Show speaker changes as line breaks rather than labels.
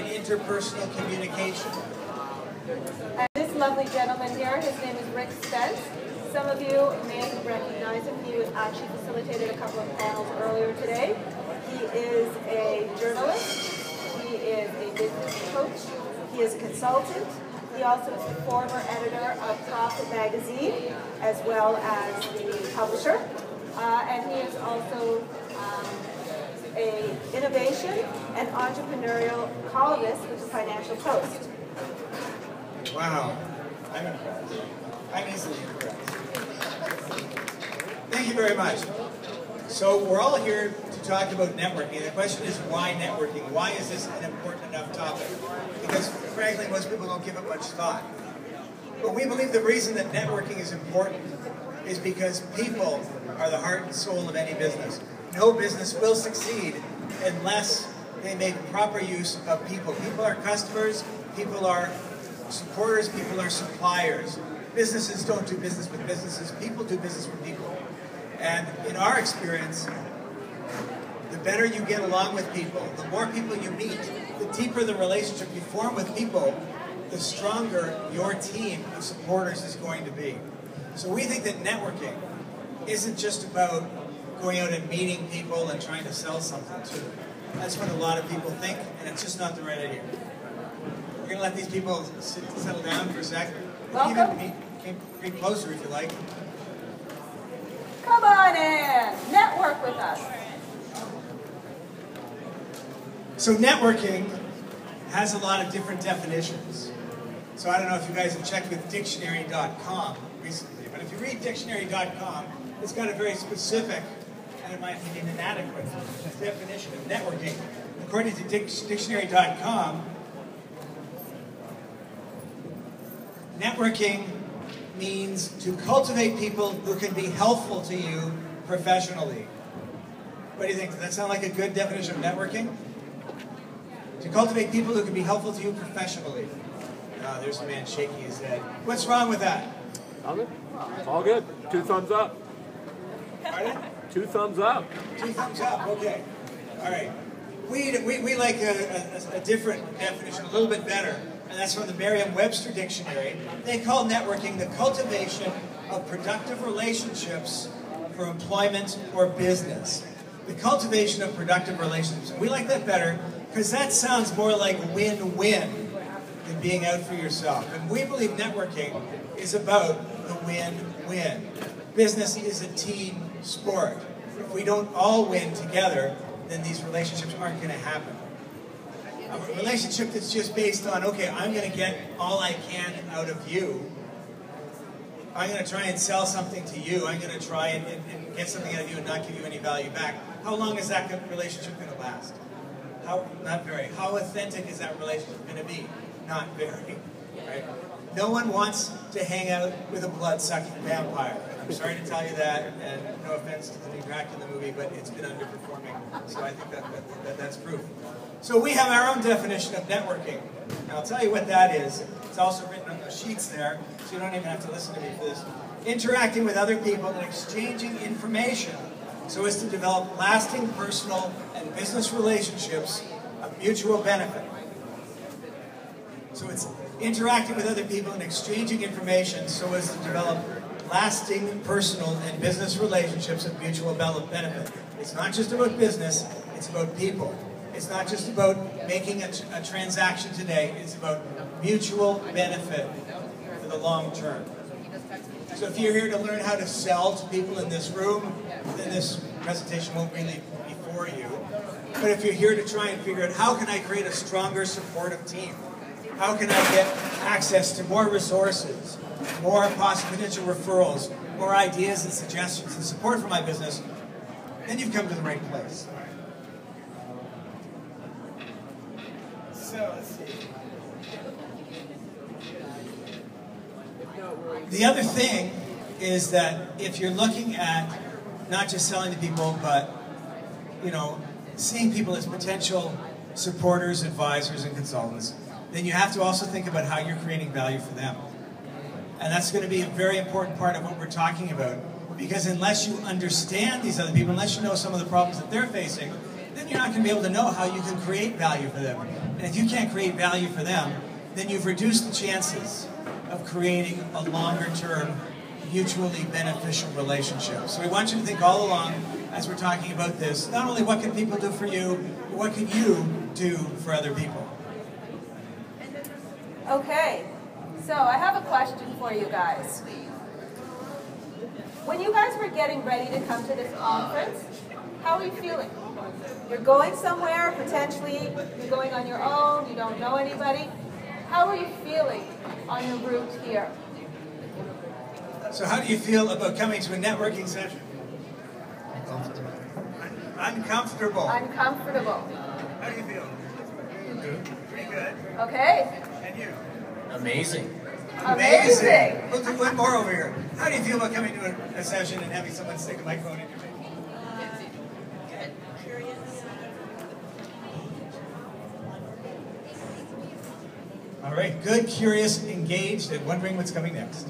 in interpersonal communication.
And this lovely gentleman here, his name is Rick Spence. Some of you may recognize him. He was actually facilitated a couple of panels earlier today. He is a journalist. He is a business coach. He is a consultant. He also is the former editor of Profit Magazine, as well as the publisher. And he is also a innovation and entrepreneurial columnist with the Financial Post.
Wow, I'm impressed. I'm easily impressed. Thank you very much. So we're all here to talk about networking. The question is, why networking? Why is this an important enough topic? Because frankly, most people don't give it much thought. But we believe the reason that networking is important is because people are the heart and soul of any business. No business will succeed unless they make proper use of people. People are customers, people are supporters, people are suppliers. Businesses don't do business with businesses, people do business with people. And in our experience, the better you get along with people, the more people you meet, the deeper the relationship you form with people, the stronger your team of supporters is going to be. So we think that networking isn't just about going out and meeting people and trying to sell something to them. That's what a lot of people think, and it's just not the right idea. We're going to let these people settle down for a second.
Welcome.
You can be closer if you like.
Come on in. Network with us.
So networking has a lot of different definitions. So I don't know if you guys have checked with dictionary.com recently, but if you read dictionary.com, it's got a very specific, and in my opinion, inadequate definition of networking. According to dictionary.com, networking means to cultivate people who can be helpful to you professionally. What do you think? Does that sound like a good definition of networking? To cultivate people who can be helpful to you professionally. There's a man shaking his head. What's wrong with that?
All good. All good. 2 thumbs up.
Pardon?
2 thumbs up.
2 thumbs up, okay. All right. We like a different definition, a little bit better, and that's from the Merriam-Webster Dictionary. They call networking the cultivation of productive relationships for employment or business. The cultivation of productive relationships. We like that better because that sounds more like win-win than being out for yourself. And we believe networking is about the win-win. Business is a team sport. If we don't all win together, then these relationships aren't going to happen. A relationship that's just based on, okay, I'm going to get all I can out of you. I'm going to try and sell something to you. I'm going to try and get something out of you and not give you any value back. How long is that relationship going to last? Not very. How authentic is that relationship going to be? Not very. Right? No one wants to hang out with a blood-sucking vampire. I'm sorry to tell you that, and no offense to the new Dracula movie, but it's been underperforming. So I think that's proof. So we have our own definition of networking. And I'll tell you what that is. It's also written on the sheets there, so you don't even have to listen to me for this. Interacting with other people and exchanging information so as to develop lasting personal and business relationships of mutual benefit. So it's interacting with other people and exchanging information so as to develop lasting personal and business relationships of mutual benefit. It's not just about business, it's about people. It's not just about making a transaction today, it's about mutual benefit for the long term. So if you're here to learn how to sell to people in this room, then this presentation won't really be for you. But if you're here to try and figure out how can I create a stronger supportive team, how can I get access to more resources, more potential referrals, more ideas and suggestions and support for my business, then you've come to the right place. So let's see. The other thing is that if you're looking at not just selling to people, but seeing people as potential supporters, advisors, and consultants, then you have to also think about how you're creating value for them. And that's going to be a very important part of what we're talking about, because unless you understand these other people, unless you know some of the problems that they're facing, then you're not going to be able to know how you can create value for them. And if you can't create value for them, then you've reduced the chances of creating a longer-term, mutually beneficial relationship. So we want you to think all along, as we're talking about this, not only what can people do for you, but what can you do for other people?
Okay, so I have a question for you guys. When you guys were getting ready to come to this conference, how are you feeling? You're going somewhere, potentially, you're going on your own, you don't know anybody. How are you feeling on your route here?
So how do you feel about coming to a networking session? Uncomfortable.
Uncomfortable.
How do you feel? Pretty good.
Okay.
And you?
Amazing.
Amazing.
We'll do one more over here. How do you feel about coming to a session and having someone stick a microphone in your face?
Good. Curious.
All right, good, curious, engaged, and wondering what's coming next.